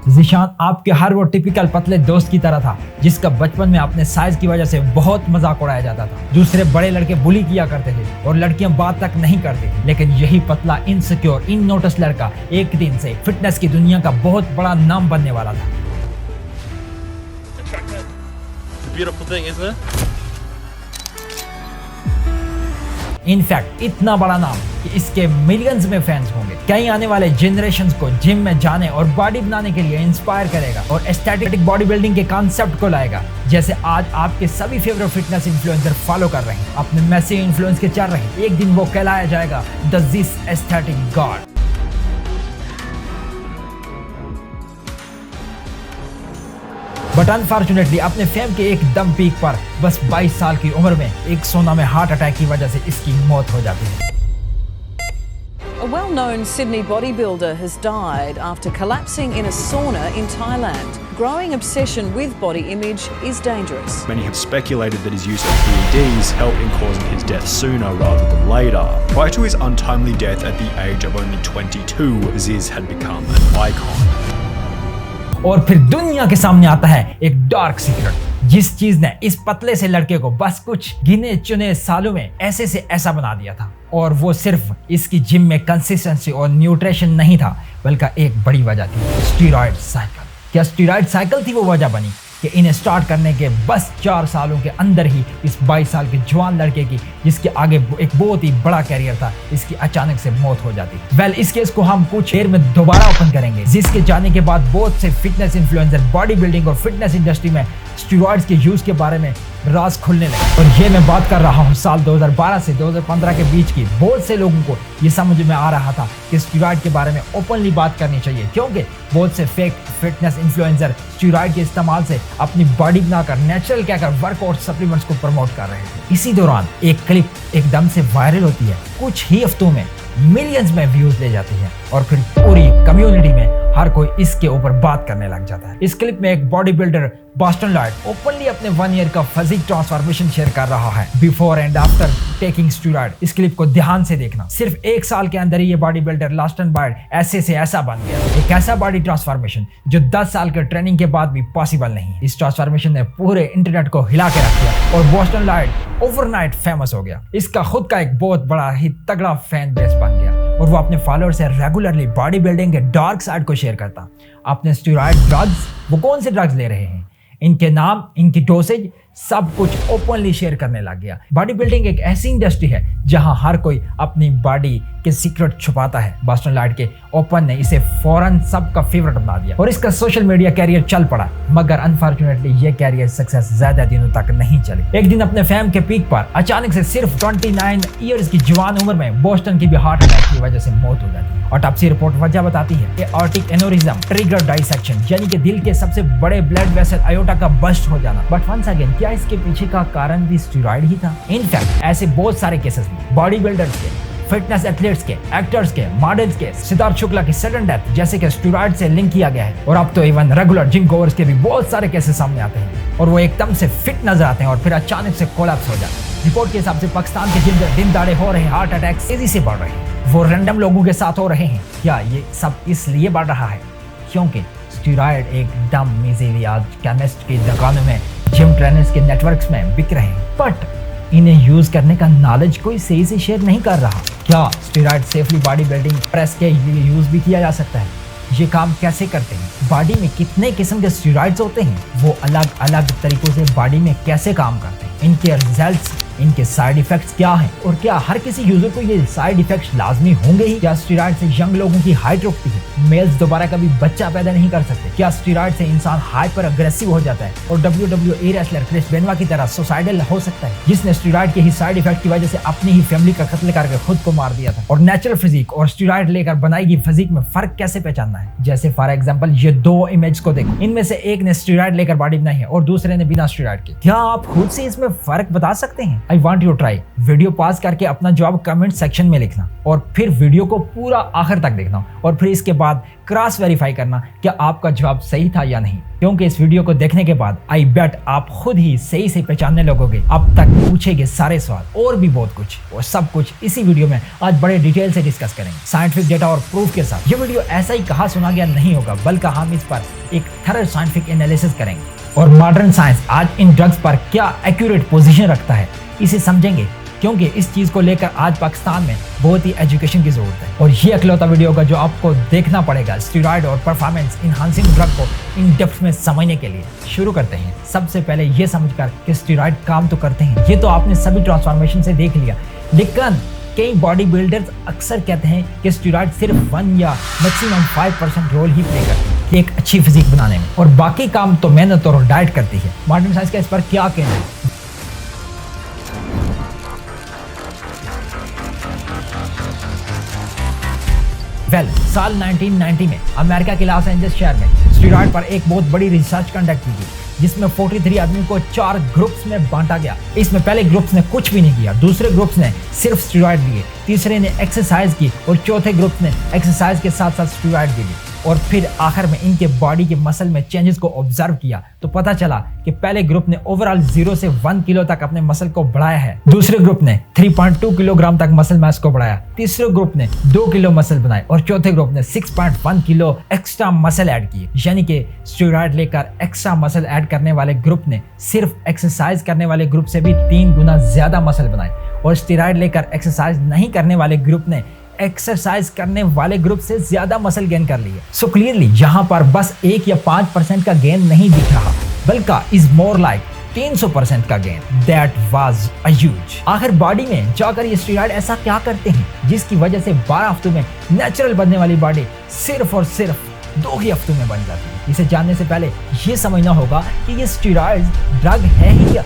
ज़ीशान आपके हर वो टिपिकल पतले दोस्त की तरह था जिसका बचपन में अपने साइज की वजह से बहुत मजाक उड़ाया जाता था। दूसरे बड़े लड़के बुली किया करते थे और लड़कियां बात तक नहीं करती थी, लेकिन यही पतला इनसिक्योर इननोटिस लड़का एक दिन से फिटनेस की दुनिया का बहुत बड़ा नाम बनने वाला था। इनफैक्ट इतना बड़ा नाम कि इसके मिलियंस में फैंस होंगे। कई आने वाले जनरेशंस को जिम में जाने और बॉडी बनाने के लिए इंस्पायर करेगा और एस्थेटिक बॉडी बिल्डिंग के कॉन्सेप्ट को लाएगा, जैसे आज आपके सभी फेवरेट फिटनेस इन्फ्लुएंसर फॉलो कर रहे हैं, अपने मैसिव इन्फ्लुएंस के चल रहे हैं। एक दिन वो कहलाया जाएगा the Zyzz aesthetic god. But unfortunately अपने फेम के एकदम पीक पर बस 22 साल की उम्र में एक सोना में हार्ट अटैक की वजह से इसकी मौत हो जाती है। A well-known Sydney bodybuilder has died after collapsing in a sauna in Thailand. Growing obsession with body image is dangerous. Many have speculated that his use of PEDs helped in causing his death sooner rather than later. Prior to his untimely death at the age of only 22, Zyzz had become an icon. और फिर दुनिया के सामने आता है एक dark secret, जिस चीज ने इस पतले से लड़के को बस कुछ गिने चुने सालों में ऐसे से ऐसा बना दिया था। और वो सिर्फ इसकी जिम में कंसिस्टेंसी और न्यूट्रिशन नहीं था, बल्कि एक बड़ी वजह थी स्टेरॉइड साइकिल। क्या स्टेरॉइड साइकिल थी वो वजह बनी कि इन्हें स्टार्ट करने के बस 4 सालों के अंदर ही इस 22 साल के जवान लड़के की, जिसके आगे एक बहुत ही बड़ा कैरियर था, इसकी अचानक से मौत हो जाती। वेल, इस केस को हम कुछ देर में दोबारा ओपन करेंगे। जिसके जाने के बाद बहुत से फिटनेस इन्फ्लुएंसर बॉडी बिल्डिंग और फिटनेस इंडस्ट्री में स्टेरॉइड्स के यूज के बारे में राज खुलने लगे। और ये मैं बात कर रहा हूँ साल 2012 से 2015 के बीच की। बहुत से लोगों को ये समझ में आ रहा था कि स्टेरॉइड के बारे में ओपनली बात करनी चाहिए, क्योंकि बहुत से फेक फिटनेस इन्फ्लुएंसर स्टेरॉइड के इस्तेमाल से अपनी बॉडी बनाकर नेचुरल कहकर वर्कआउट सप्लीमेंट्स को प्रमोट कर रहे थे। इसी दौरान एक क्लिप एकदम से वायरल होती है, कुछ ही हफ्तों में मिलियंस में व्यूज ले जाती है और फिर पूरी कम्युनिटी में हर कोई इसके ऊपर बात करने लग जाता है। इस क्लिप में एक body builder Boston Lloyd openly अपने 1 ईयर का फिजिक ट्रांसफॉर्मेशन शेयर कर रहा है, before and after taking steroid. इस क्लिप को ध्यान से देखना। सिर्फ 1 साल के अंदर ही ये बॉडी बिल्डर बॉस्टन लॉयड ऐसे से ऐसा बन गया। एक ऐसा बॉडी ट्रांसफॉर्मेशन जो 10 साल के ट्रेनिंग के बाद भी पॉसिबल नहीं। इस ट्रांसफॉर्मेशन ने पूरे इंटरनेट को हिला के रख दिया और बॉस्टन लॉयड ओवरनाइट फेमस हो गया। इसका खुद का एक बहुत बड़ा ही तगड़ा फैन बेस बन गया और वो अपने फॉलोअर्स से रेगुलरली बॉडी बिल्डिंग के डार्क साइड को शेयर करता। अपने स्टेरॉइड ड्रग्स, वो कौन से ड्रग्स ले रहे हैं, इनके नाम, इनकी डोसेज, सब कुछ ओपनली शेयर करने लग गया। बॉडी बिल्डिंग एक ऐसी इंडस्ट्री है जहां हर कोई अपनी बॉडी के सीक्रेट छुपाता है। बॉस्टन लॉयड के ओपन ने इसे फौरन सबका फेवरेट बना दिया और इसका सोशल मीडिया कैरियर चल पड़ा। मगर अनफॉर्चुनेटली ये कैरियर सक्सेस ज्यादा दिनों तक नहीं चली। एक दिन अपने फैम के पीक पर अचानक से सिर्फ 29 इयर्स की जवान उम्र में बॉस्टन की भी हार्ट अटैक की वजह से मौत हो जाती है। ऑटोप्सी रिपोर्ट वजह बताती है कि एओर्टिक एनोरिज्म ट्रिगर डाइसेक्शन, यानी कि दिल के सबसे बड़े ब्लड वेसल आयोटा का बस्ट हो जाना। बट वंस अगेन, क्या इसके पीछे का कारण भी स्टेरॉइड ही था? इनफैक्ट ऐसे बहुत सारे केसेस बॉडी बिल्डर्स के, फिटनेस एथलीट्स के, एक्टर्स के, मॉडल्स के, सिद्धार्थ शुक्ला की सडन डेथ जैसे कि स्टेरॉइड से लिंक किया गया है। और अब तो इवन रेगुलर जिम गोवर्स के भी बहुत सारे केसेस सामने आते हैं और वो एकदम से फिट नजर आते हैं और फिर अचानक से कोलैप्स हो जाते हैं। रिपोर्ट के हिसाब से पाकिस्तान के दिन दाड़े हो रहे हार्ट अटैक तेजी से बढ़ रहे हैं। वो रैंडम लोगों के साथ हो रहे हैं। क्या ये सब इसलिए बढ़ रहा है क्योंकि स्टेरॉइड एकदम इजीली आज केमिस्ट की दुकानों में, जिम ट्रेनर्स के नेटवर्क्स में बिक रहे हैं, बट इन्हें यूज करने का नॉलेज कोई सही से शेयर नहीं कर रहा। क्या steroid safely body building press के लिए यूज भी किया जा सकता है? ये काम कैसे करते हैं? बॉडी में कितने किस्म के स्टेरॉइड्स होते हैं? वो अलग अलग तरीकों से बॉडी में कैसे काम करते हैं? इनके रिजल्ट्स, इनके साइड इफेक्ट्स क्या हैं? और क्या हर किसी यूजर को ये साइड इफेक्ट्स लाजमी होंगे ही? क्या स्टेरॉइड से यंग लोगों की हाइट रुकती है? मेल्स दोबारा कभी बच्चा पैदा नहीं कर सकते? क्या स्टेरॉइड से इंसान हाइपर अग्रेसिव हो जाता है और WWE रेसलर क्रिस बेनवा की तरह सुसाइडल हो सकता है, जिसने स्टेरॉइड के ही साइड इफेक्ट की वजह से अपनी ही फैमिली का कत्ल करके खुद को मार दिया था? और नेचुरल फिजिक और स्टेरॉइड लेकर बनाई गई फिजिक में फर्क कैसे पहचानना है? जैसे फॉर एग्जांपल ये 2 इमेज को देखो, इनमें से एक ने स्टेरॉइड लेकर बॉडी बनाई है और दूसरे ने बिना स्टेरॉइड के। क्या आप खुद से इसमें फर्क बता सकते हैं? I want you try. Video pause करके अपना जवाब कमेंट सेक्शन में लिखना और फिर वीडियो को पूरा आखिर तक देखना और फिर इसके बाद क्रॉस वेरीफाई करना कि आपका जवाब सही था या नहीं, क्योंकि इस वीडियो को देखने के बाद आई बेट आप खुद ही सही से पहचानने लगोगे अब तक पूछे गए सारे सवाल और भी बहुत कुछ, और सब कुछ इसी वीडियो में आज बड़े डिटेल से डिस्कस करेंगे साइंटिफिक डेटा और प्रूफ के साथ। ये वीडियो ऐसा ही कहा सुना गया नहीं होगा, बल्कि हम इस पर एक थॉरो साइंटिफिक एनालिसिस करेंगे और मॉडर्न साइंस आज इन ड्रग्स पर क्या एक्यूरेट पोजीशन रखता है इसे समझेंगे, क्योंकि इस चीज को लेकर आज पाकिस्तान में बहुत ही एजुकेशन की जरूरत है। और ये अकेलौता वीडियो होगा जो आपको देखना पड़ेगा स्टेरॉइड और परफॉर्मेंस इनहांसिंग ड्रग को इन डेप्थ में समझने के लिए। शुरू करते हैं सबसे पहले ये समझकर कि स्टेरॉइड काम तो करते हैं, ये तो आपने सभी ट्रांसफॉर्मेशन से देख लिया, लेकिन कई बॉडी बिल्डर्स अक्सर कहते हैं कि स्टेरॉइड सिर्फ 1 या मैक्सिमम 5% रोल ही प्ले करते हैं एक अच्छी फिजिक बनाने में, और बाकी काम तो मेहनत और डाइट करती है। मॉडर्न साइंस का इस पर क्या कहना है? साल 1990 में अमेरिका के लॉस एंजल्स शहर में स्टेरॉइड पर एक बहुत बड़ी रिसर्च कंडक्ट की गई, जिसमें 43 आदमी को 4 ग्रुप्स में बांटा गया। इसमें पहले ग्रुप्स ने कुछ भी नहीं किया, दूसरे ग्रुप्स ने सिर्फ स्टेरॉइड लिए, तीसरे ने एक्सरसाइज की और चौथे ग्रुप ने एक्सरसाइज के साथ साथ स्टेरॉइड भी ली। और फिर आखिर में इनके बॉडी के मसल में चेंजेस को ऑब्जर्व किया तो पता चला कि पहले ग्रुप ने ओवरऑल 0 से 1 किलो तक अपने मसल को बढ़ाया है, दूसरे ग्रुप ने 3.2 किलोग्राम तक मसल मास को बढ़ाया, तीसरे ग्रुप ने 2 किलो मसल बनाए और चौथे ग्रुप ने 6.1 किलो एक्स्ट्रा मसल ऐड किए। यानी कि स्टेरॉइड लेकर एक्स्ट्रा मसल ऐड करने वाले ग्रुप ने सिर्फ एक्सरसाइज करने वाले ग्रुप से भी 3 गुना ज्यादा मसल बनाए, और स्टेरॉइड लेकर एक्सरसाइज नहीं करने वाले ग्रुप ने एक्सरसाइज करने वाले ग्रुप से ज्यादा मसल गेन कर लिए। सो क्लियरली यहाँ पर बस 1 या 5% का गेन नहीं दिख रहा, बल्कि इज मोर लाइक 300% का gain. That was a huge. आखिर बॉडी में जाकर ये स्टेरॉइड ऐसा क्या करते हैं जिसकी वजह से 12 हफ्तों में नेचुरल बनने वाली बॉडी सिर्फ और सिर्फ 2 ही हफ्तों में बन जाती है? इसे जानने से पहले ये समझना होगा कि ये स्टेरॉइड ड्रग है ही क्या,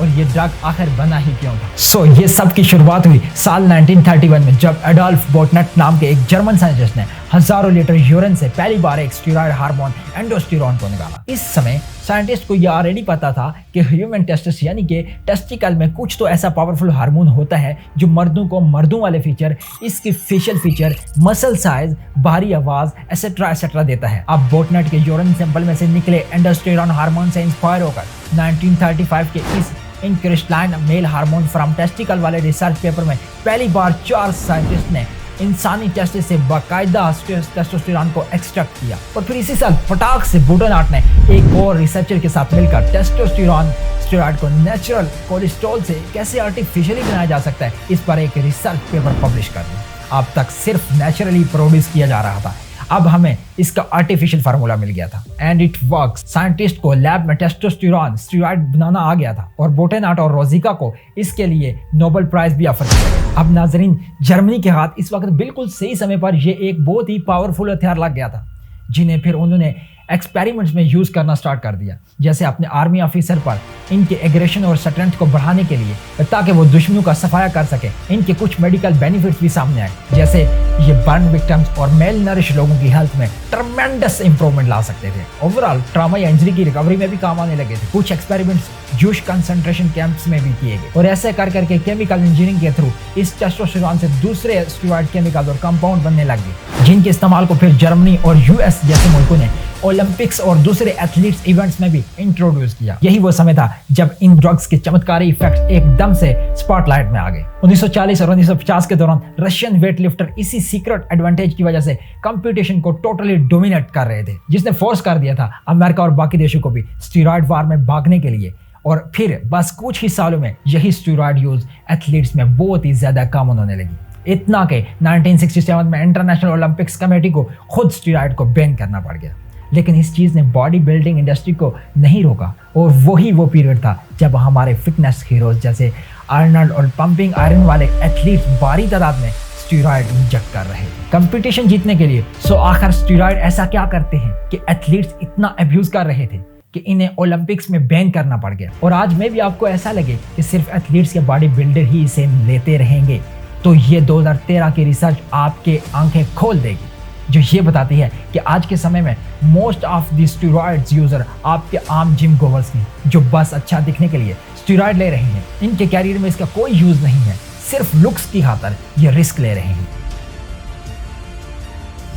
और ये ड्रग आखिर बना ही क्यों था। सो ये सब की शुरुआत हुई साल 1931 में, जब एडोल्फ बोटनेट नाम के एक जर्मन साइंटिस्ट ने हजारों लीटर यूरिन से पहली बार एक स्टेरॉइड हार्मोन एंडोस्टेरॉन को निकाला। इस समय साइंटिस्ट को यह ऑलरेडी पता था कि ह्यूमन टेस्टिस यानी कि टेस्टिकल में कुछ तो ऐसा पावरफुल हार्मोन होता है जो मर्दों को मर्दों वाले फीचर, इसकी फेशियल फीचर, मसल साइज, भारी आवाज एसेट्रा एसेट्रा देता है। अब बोटनेट के यूरिन सैंपल में से निकले एंडोस्टेरॉन हार्मोन से इंस्पायर होकर 1935 के इस in crystalline male hormone from testicle वाले रिसर्च पेपर में पहली बार 4 साइंटिस्ट ने इंसानी टेस्टिस से बाकायदा टेस्टोस्टेरॉन को एक्सट्रैक्ट किया, और फिर इसी साल फटाक से बोटनेट ने एक और रिसर्चर के साथ मिलकर टेस्टोस्टेरॉन स्टेरॉइड को नेचुरल कोलेस्ट्रॉल से कैसे आर्टिफिशियली बनाया जा सकता है इस पर एक रिसर्च पेपर पब्लिश कर दिया। अब तक सिर्फ नेचुरली प्रोड्यूस किया जा रहा था, अब हमें इसका आर्टिफिशियल फार्मूला मिल गया था एंड इट वर्क्स। साइंटिस्ट को लैब में टेस्टोस्टेरॉन स्टेरॉइड बनाना आ गया था और बोटनेट और रोजिका को इसके लिए नोबेल प्राइज भी ऑफर किया गया। अब नाजरीन, जर्मनी के हाथ इस वक्त बिल्कुल सही समय पर यह एक बहुत ही पावरफुल हथियार लग गया था, जिन्हें फिर उन्होंने एक्सपेरिमेंट्स में यूज करना स्टार्ट कर दिया, जैसे अपने आर्मी ऑफिसर पर इनके एग्रेशन और स्ट्रेंथ को बढ़ाने के लिए, ताकि वो दुश्मनों का सफाया कर सके। इनके कुछ मेडिकल बेनिफिट्स भी सामने आए, जैसे ये बर्न विक्टिम्स और मेल नरिश लोगों की हेल्थ में ट्रमेंडस इंप्रूवमेंट ला सकते थे। ओवरऑल ट्रॉमा या इंजरी की रिकवरी में भी काम आने लगे थे। कुछ एक्सपेरिमेंट्स जूश कंसंट्रेशन कैंप्स में भी किए गए, और ऐसे कर करके केमिकल इंजीनियरिंग के थ्रू इस टेस्टोस्टेरॉन से दूसरे स्टेरॉइड केमिकल और कंपाउंड बनने लग गए, जिनके इस्तेमाल को फिर जर्मनी और यूएस जैसे मुल्कों ने ओलंपिक्स और दूसरे एथलीट्स इवेंट्स में भी इंट्रोड्यूस किया। यही वो समय था जब इन ड्रग्स के चमत्कारी इफेक्ट्स एकदम से स्पॉटलाइट में आ गए। 1940 और 1950 के दौरान रशियन वेट लिफ्टर इसी सीक्रेट एडवांटेज की वजह से कंपटीशन को टोटली डोमिनेट कर रहे थे, जिसने फोर्स कर दिया था अमेरिका और बाकी देशों को भी स्टेरॉइड वार में भागने के लिए। और फिर बस कुछ ही सालों में यही स्टेरॉइड यूज एथलीट्स में बहुत ही ज्यादा कॉमन होने लगी, इतना कि 1967 में इंटरनेशनल ओलंपिक्स कमेटी को खुद स्टेरॉइड को बैन करना पड़ गया। लेकिन इस चीज़ ने बॉडी बिल्डिंग इंडस्ट्री को नहीं रोका, और वही वो पीरियड था जब हमारे फिटनेस हीरोज जैसे आर्नल्ड और पंपिंग आयरन वाले एथलीट्स भारी तादाद में स्टेरॉइड इंजेक्ट कर रहे थे कंपटीशन जीतने के लिए। सो आखिर स्टेरॉइड ऐसा क्या करते हैं कि एथलीट्स इतना अब्यूज कर रहे थे कि इन्हें ओलंपिक्स में बैन करना पड़ गया। और आज में भी आपको ऐसा लगे कि सिर्फ एथलीट्स के बॉडी बिल्डर ही इसे लेते रहेंगे, तो ये 2013 की रिसर्च आपके आंखें खोल देगी, जो ये बताती है कि आज के समय में most of the steroids user आपके आम जिम गोवर्स हैं, जो बस अच्छा दिखने के लिए स्टेरॉइड ले रही हैं, इनके कैरियर में इसका कोई यूज नहीं है, सिर्फ लुक्स की खातिर ये रिस्क ले रहे हैं।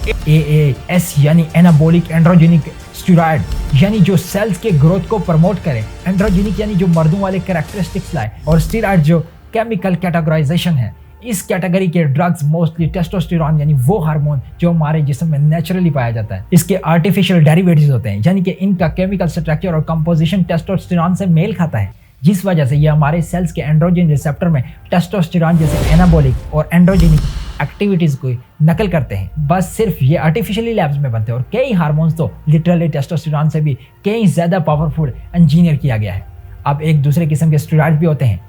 AAS यानी एनाबॉलिक एंड्रोजेनिक स्टेरॉइड, यानी जो सेल्स के ग्रोथ को प्रमोट करे, एंड्रोजेनिक यानी जो मर्दों वाले कैरेक्टरिस्टिक्स लाए, और स्टेरॉइड जो केमिकल कैटेगराइजेशन है। इस कैटेगरी के ड्रग्स मोस्टली टेस्टोस्टेरोन यानी वो हार्मोन जो हमारे जिस्म में नेचुरली पाया जाता है, इसके आर्टिफिशियल डेरिवेटिव्स होते हैं, यानी कि इनका केमिकल स्ट्रक्चर और कंपोजिशन टेस्टोस्टेरोन से मेल खाता है, जिस वजह से ये हमारे सेल्स के एंड्रोजन रिसेप्टर में टेस्टोस्टेरोन जैसे एनाबॉलिक और एंड्रोजेनिक एक्टिविटीज को नकल करते हैं। बस सिर्फ ये आर्टिफिशियली लैब्स में बनते हैं, और कई हार्मोन्स तो लिटरली टेस्टोस्टेरोन से भी कई ज्यादा पावरफुल इंजीनियर किया गया है। अब एक दूसरे किस्म के स्टेरॉइड भी होते हैं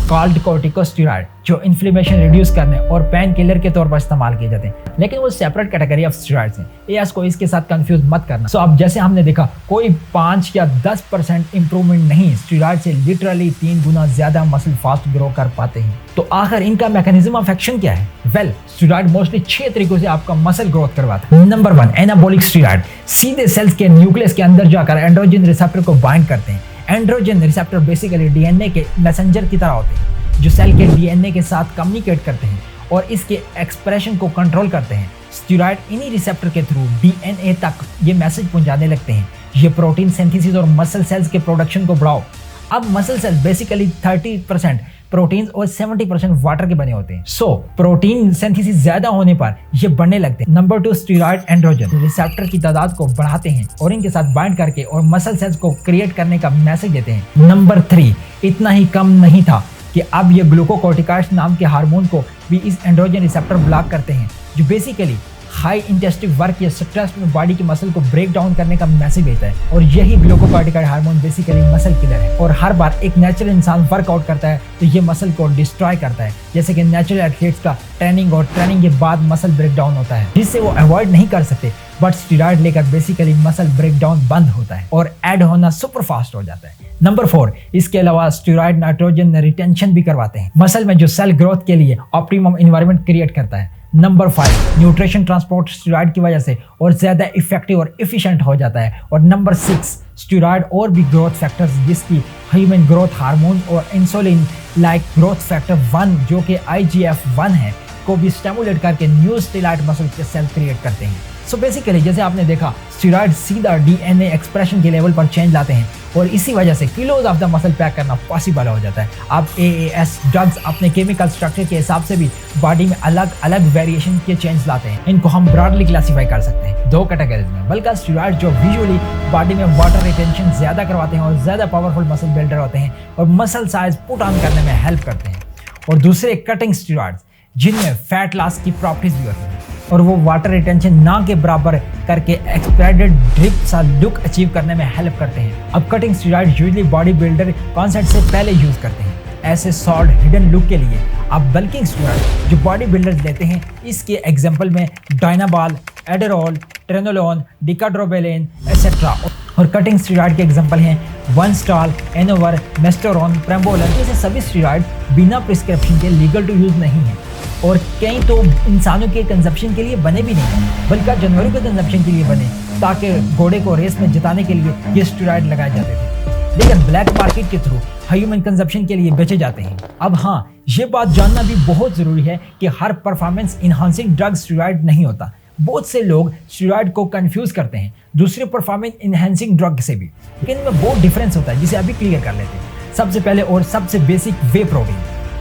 कॉल्ड कॉर्टिकोस्टेरॉइड, जो इन्फ्लेमेशन रिड्यूस करने और पेन किलर के तौर पर इस्तेमाल किए जाते हैं, लेकिन वो सेपरेट कैटेगरी ऑफ स्टेरॉइड्स हैं। एएस को इसके साथ कंफ्यूज मत करना। सो अब जैसे हमने देखा कोई 5 या 10% इंप्रूवमेंट नहीं, स्टेरॉइड से लिटरली 3 गुना ज्यादा मसल फास्ट ग्रो कर पाते हैं। तो आखिर इनका मैकेनिज्म ऑफ एक्शन क्या है? वेल, स्टेरॉइड मोस्टली 6 तरीकों से आपका मसल ग्रोथ करवाता है। नंबर 1, एनाबॉलिक स्टेरॉइड सीधे सेल्स के न्यूक्लियस के अंदर जाकर एंड्रोजन रिसेप्टर को बाइंड करते हैं। एंड्रोजन रिसेप्टर बेसिकली डीएनए के मैसेंजर की तरह होते हैं, जो सेल के डीएनए के साथ कम्युनिकेट करते हैं और इसके एक्सप्रेशन को कंट्रोल करते हैं। स्टेरॉइड इन्हीं रिसेप्टर के थ्रू डीएनए तक ये मैसेज पहुंचाने लगते हैं, ये प्रोटीन सिंथेसिस और मसल सेल्स के प्रोडक्शन को बढ़ाओ। अब मसल सेल्स बेसिकली 30% प्रोटीन और 70% वाटर के बने होते हैं। सो प्रोटीन सिंथेसिस ज्यादा होने पर ये बढ़ने लगते हैं। नंबर 2, स्टेरॉइड एंड्रोजन रिसेप्टर की तादाद को बढ़ाते हैं और इनके साथ बाइंड करके और मसल सेल्स को क्रिएट करने का मैसेज देते हैं। नंबर 3, इतना ही कम नहीं था कि अब ये ग्लूकोकॉर्टिकॉइड्स नाम के हार्मोन को भी इस एंड्रोजन रिसेप्टर ब्लॉक करते हैं, जो बेसिकली हाई इंटेंसिव वर्क या स्ट्रेस में बॉडी की मसल को ब्रेक डाउन करने का मैसेज देता है। और यही glucocorticoid hormone basically muscle killer है, और हर बार एक नेचुरल इंसान वर्कआउट करता है तो ये मसल को डिस्ट्रॉय करता है, जैसे कि नेचुरल एथलीट्स का ट्रेनिंग और ट्रेनिंग के बाद मसल ब्रेक डाउन होता है, जिससे वो अवॉइड नहीं कर सकते, बट स्टेरॉइड लेकर बेसिकली मसल ब्रेक डाउन बंद होता है और ऐड होना सुपर फास्ट हो जाता है। नंबर 4, इसके अलावा स्टेरॉइड नाइट्रोजन रिटेंशन भी करवाते हैं, मसल में जो सेल ग्रोथ के लिए ऑप्टिमम एनवायरनमेंट क्रिएट करता है। नंबर 5, न्यूट्रिशन ट्रांसपोर्ट स्टेरॉइड की वजह से और ज्यादा इफेक्टिव और एफिशिएंट हो जाता है। और नंबर 6, स्टेरॉइड और भी ग्रोथ फैक्टर्स जिसकी ह्यूमन ग्रोथ हार्मोन और इंसुलिन लाइक ग्रोथ फैक्टर 1 जो कि IGF-1 है को भी स्टिमुलेट करके न्यू स्टेरॉइड मसल के सेल क्रिएट करते हैं। सो बेसिकली जैसे आपने देखा, स्टेरॉइड सीधा डीएनए एक्सप्रेशन के लेवल पर चेंज लाते हैं और इसी वजह से kilos of the muscle pack करना पॉसिबल हो जाता है। अब AAS ड्रग्स अपने केमिकल स्ट्रक्चर के हिसाब से भी बॉडी में अलग अलग वेरिएशन के चेंज लाते हैं। इनको हम ब्रॉडली क्लासीफाई कर सकते हैं 2 कैटेगरीज में। बल्कि स्टेरॉइड जो विजुअली बॉडी में वाटर रिटेंशन ज्यादा करवाते हैं और ज्यादा पावरफुल मसल बिल्डर होते हैं और मसल साइज पुट ऑन करने में हेल्प करते हैं, और दूसरे कटिंग स्टेरॉइड्स जिनमें फैट लॉस की प्रॉपर्टीज भी होती हैं और वो वाटर रिटेंशन ना के बराबर करके एक्सपेंडेड ड्रिप सा लुक अचीव करने में हेल्प करते हैं। अब cutting steroid usually body builder concept से पहले यूज करते हैं ऐसे सॉल्ट हिडन लुक के लिए। अब बल्किंग स्टेरॉइड जो बॉडी बिल्डर्स लेते हैं, इसके एग्जांपल में डायनाबॉल, एडेरोल, ट्रेनोलोन, डिकाड्रोबेलेन एटसेट्रा। और कटिंग स्टेरॉइड के एग्जांपल हैं वनस्टॉल, एनोवर, मेस्टोरोन, प्रेम्बोलन। जैसे सभी स्टेरॉइड बिना प्रिस्क्रिप्शन के लीगल टू यूज नहीं है और कई तो इंसानों के कंजप्शन के लिए बने भी नहीं, बल्कि जानवरों के कंजप्शन के लिए बने, ताकि घोड़े को रेस में जिताने के लिए ये स्टेरॉइड लगाए जाते थे, लेकिन ब्लैक मार्केट के थ्रू ह्यूमन कंजप्शन के लिए बेचे जाते हैं। अब हाँ, ये बात जानना भी बहुत जरूरी है कि हर परफॉर्मेंस इनहांसिंग ड्रग स्टेरॉइड नहीं होता। बहुत से लोग स्टेरॉइड को कंफ्यूज करते हैं दूसरे परफॉर्मेंस इनहांसिंग ड्रग से भी, लेकिन इनमें बहुत डिफरेंस होता है, जिसे अभी क्लियर कर लेते हैं। सबसे पहले और सबसे बेसिक वे प्रोटीन,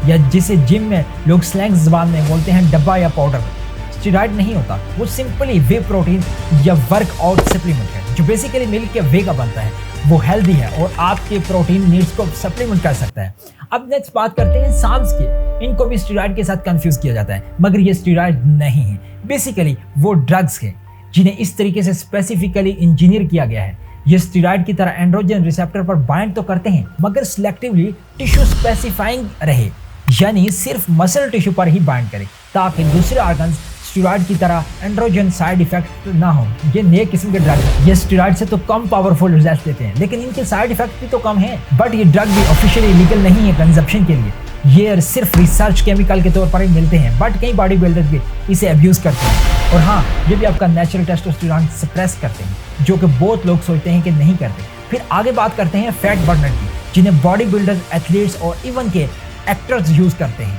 या जिसे जिम में लोग स्लैंग ज़बान में बोलते हैं डब्बा या पाउडर, स्टेरॉइड नहीं होता। वो सिंपली वे प्रोटीन या वर्कआउट सप्लीमेंट है जो बेसिकली मिल्क के वे का बनता है। वो हेल्दी है और आपके प्रोटीन नीड्स को सप्लीमेंट कर सकता है। अब नेक्स्ट बात करते हैं सांस की। इनको भी स्टेरॉइड के साथ कंफ्यूज किया जाता है, मगर ये स्टेरॉइड नहीं है। बेसिकली वो ड्रग्स है जिन्हें इस तरीके से स्पेसिफिकली इंजीनियर किया गया है। ये स्टेरॉइड की तरह एंड्रोजन रिसेप्टर पर बाइंड तो करते हैं, मगर सिलेक्टिवली टिश्यू स्पेसिफाइंग रहे, यानी सिर्फ मसल टिश्यू पर ही बाइंड करे, ताकि दूसरे ऑर्गन्स स्टेरॉइड की तरह एंड्रोजन साइड इफेक्ट ना हो। ये नए किस्म के ड्रग है, ये स्टेरॉइड से तो कम पावरफुल रिजल्ट देते हैं, लेकिन इनके साइड इफेक्ट भी तो कम है। बट ये ड्रग भी ऑफिशियली लीगल नहीं है कंजप्शन के लिए, ये सिर्फ रिसर्च केमिकल के तौर पर ही मिलते हैं। बट कई बॉडी बिल्डर्स भी इसे अब्यूज करते हैं, और हाँ, ये भी आपका नेचुरल टेस्टोस्टेरोन सप्रेस करते हैं, जो कि बहुत लोग सोचते हैं कि नहीं करते। फिर आगे बात करते हैं फैट बर्नर की, जिन्हें बॉडी बिल्डर्स, एथलीट्स और इवन के एक्टर्स यूज करते हैं।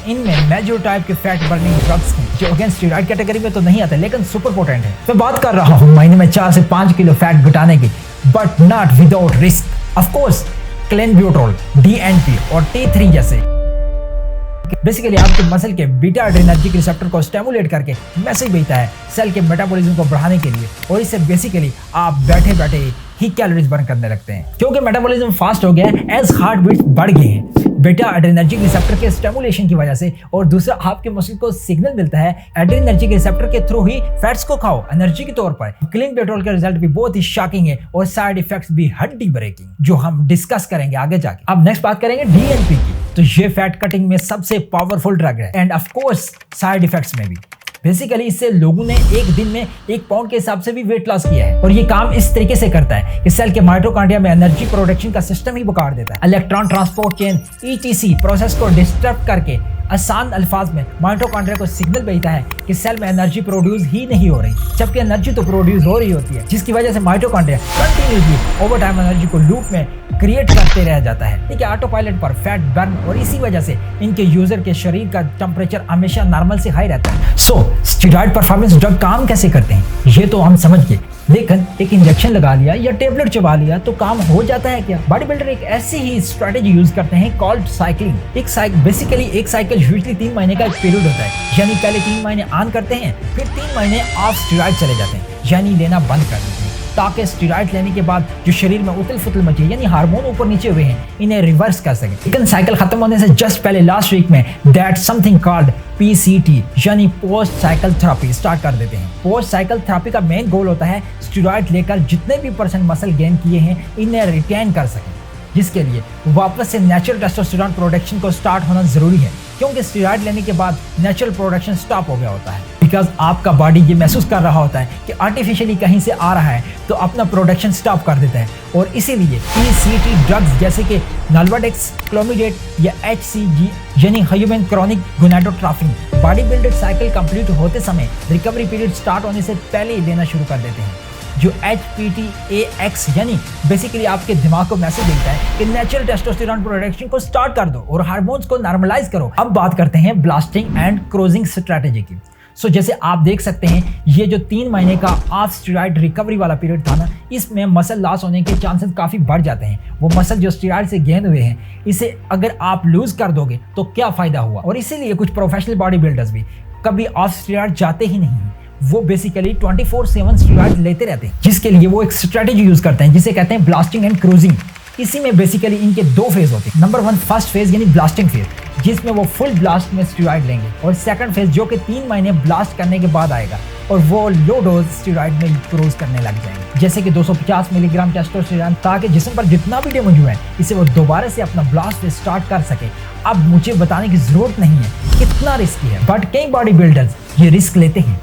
इनमें मेजर टाइप के फैट बर्निंग ड्रग्स हैं जो अगेंस्ट स्टेरॉइड कैटेगरी में तो नहीं आते लेकिन सुपर पोटेंट है। मैं बात कर रहा हूँ महीने में 4 से 5 किलो फैट घटाने की, but not without risk. Of course clenbuterol, DNP और T3 जैसे बेसिकली आपके मसल के बीटा एड्रेनर्जिक रिसेप्टर को स्टिमुलेट करके मैसेज भेजता है सेल के मेटाबॉलिज्म को बढ़ाने के लिए, और इससे बेसिकली आप बैठे बैठे ही कैलोरीज बर्न करने लगते हैं। क्योंकि मेटाबॉलिज्म फास्ट हो गया है, एज हार्ट बीट्स बढ़ गए हैं बीटा एड्रेनर्जिक रिसेप्टर के स्टिमुलेशन की वजह से, और दूसरा आपके मसल को सिग्नल मिलता है एड्रेनर्जिक रिसेप्टर के थ्रू ही फैट्स को खाओ एनर्जी के तौर पर। क्लेनब्यूट्रोल का रिजल्ट भी बहुत ही शॉकिंग है और साइड इफेक्ट्स भी हड्डी ब्रेकिंग, जो हम डिस्कस करेंगे आगे जाके। अब नेक्स्ट बात करेंगे DNP की। तो ये फैट कटिंग में सबसे पावरफुल ड्रग है end of course side effects में भी। बेसिकली इससे लोगों ने एक दिन में 1 पाउंड के हिसाब से भी वेट लॉस किया है, और ये काम इस तरीके से करता है कि सेल के माइटोकॉन्ड्रिया में एनर्जी प्रोडक्शन का सिस्टम ही बिगाड़ देता है। Electron transport chain ETC process को डिस्टर्ब करके आसान अल्फाज में माइटोकॉन्ड्रिया को सिग्नल भेजता है कि सेल में एनर्जी प्रोड्यूस ही नहीं हो रही, जबकि एनर्जी तो प्रोड्यूस हो रही होती है, जिसकी वजह से mitochondria continuously over time energy को लूप में क्रिएट करते रह जाता है। ठीक है, ऑटो पायलट पर फैट बर्न, और इसी वजह से इनके यूजर के शरीर का टेम्परेचर हमेशा नॉर्मल से हाई रहता है। सो स्टेरॉइड परफॉर्मेंस ड्रग काम कैसे करते हैं ये तो हम समझ गए, लेकिन एक इंजेक्शन लगा लिया या टेबलेट चबा लिया तो काम हो जाता है क्या? बॉडी बिल्डर एक ऐसी ही स्ट्रेटेजी यूज करते हैं कॉल्ड साइक्लिंग। बेसिकली एक साइकिल यूजुअली 3 महीने का एक पीरियड होता है, यानी पहले 3 महीने ऑन करते हैं, फिर 3 महीने ऑफ स्टेरॉइड चले जाते हैं, यानी लेना बंद कर देते हैं, ताकि स्टेरॉइड लेने के बाद जो शरीर में उथल फुथल मची है, यानी हार्मोन ऊपर नीचे हुए हैं, इन्हें रिवर्स कर सके। लेकिन साइकिल खत्म होने से जस्ट पहले लास्ट वीक में दैट समथिंग कॉल्ड PCT यानी पोस्ट साइकिल थेरेपी स्टार्ट कर देते हैं। पोस्ट साइकिल थेरेपी का मेन गोल होता है स्टेरॉइड लेकर जितने भी % मसल गेन किए हैं इन्हें रिटेन कर सकें, जिसके लिए वापस से नेचुरल टेस्टोस्टेरोन प्रोडक्शन को स्टार्ट होना जरूरी है, क्योंकि स्टेरॉइड लेने के बाद नेचुरल प्रोडक्शन स्टॉप हो गया होता है। बिकॉज आपका बॉडी ये महसूस कर रहा होता है कि आर्टिफिशियली कहीं से आ रहा है, तो अपना प्रोडक्शन स्टॉप कर देता है, और इसीलिए PCT ड्रग्स जैसे कि नाल्वाडेक्स, क्लोमिडेट या HCG यानी human chronic gonadotropin body builder cycle complete होते समय रिकवरी पीरियड स्टार्ट होने से पहले ही लेना शुरू कर देते हैं। जो HPTAX यानी बेसिकली आपके दिमाग को मैसेज देता है कि नेचुरल टेस्टोस्टेरोन प्रोडक्शन को स्टार्ट कर दो और हार्मोन्स को नॉर्मलाइज करो। अब बात करते हैं ब्लास्टिंग एंड क्रोजिंग स्ट्रेटेजी की। सो जैसे आप देख सकते हैं, ये जो 3 महीने का ऑफ स्टेरॉइड रिकवरी वाला पीरियड था ना, इसमें मसल लॉस होने के चांसेस काफ़ी बढ़ जाते हैं। वो मसल जो स्टेरॉइड से गेन हुए हैं, इसे अगर आप लूज कर दोगे तो क्या फ़ायदा हुआ। और इसीलिए कुछ प्रोफेशनल बॉडी बिल्डर्स भी कभी ऑफ स्टेरॉइड जाते ही नहीं हैं, वो बेसिकली 24/7 स्टेरॉइड लेते रहते हैं, जिसके लिए वो एक स्ट्रेटेजी यूज करते हैं जिसे कहते हैं ब्लास्टिंग एंड क्रूजिंग। इसी में बेसिकली इनके 2 फेज होते हैं। नंबर 1 फर्स्ट फेज यानी ब्लास्टिंग फेज, जिसमें वो फुल ब्लास्ट में स्टेरॉइड लेंगे, और सेकंड फेज जो कि 3 महीने ब्लास्ट करने के बाद आएगा, और वो लो डोज स्टेरॉइड में क्रूज करने लग जाएंगे, जैसे कि 250 मिलीग्राम टेस्टोस्टेरोन, ताकि जिस्म पर जितना भी डैमेज हुआ है इसे वो दोबारा से अपना ब्लास्ट स्टार्ट कर सके। अब मुझे बताने की जरूरत नहीं है कितना रिस्की है, बट कई बॉडी बिल्डर्स ये रिस्क लेते हैं।